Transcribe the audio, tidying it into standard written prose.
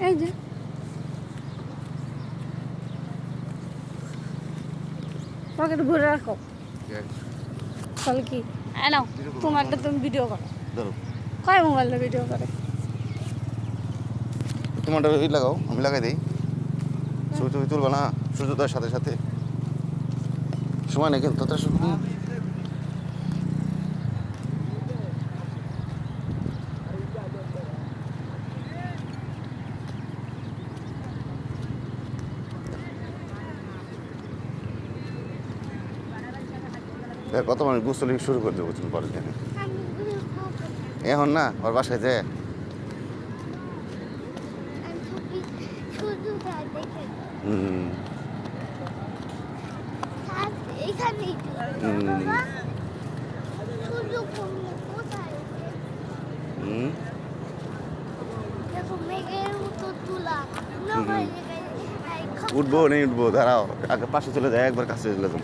এই যে পকেটে ভরে রাখো তাহলে কি নাও তোমারটা তুমি ভিডিও করো কয় মোবাইলটা ভিডিও করে তোমারটা লাগাও আমি লাগাই দিই ছবি টবি তুলবা না সূর্যোদয়ের সাথে সাথে সময় নেই কিন্তু কত মানুষ গোসল শুরু করে দেবো তুমি পরের দিনে এখন না ওর বাসায় যে উঠবো নেই উঠবো দাঁড়াও আগে পাশে চলে যায় একবার কাছে চলে যাবো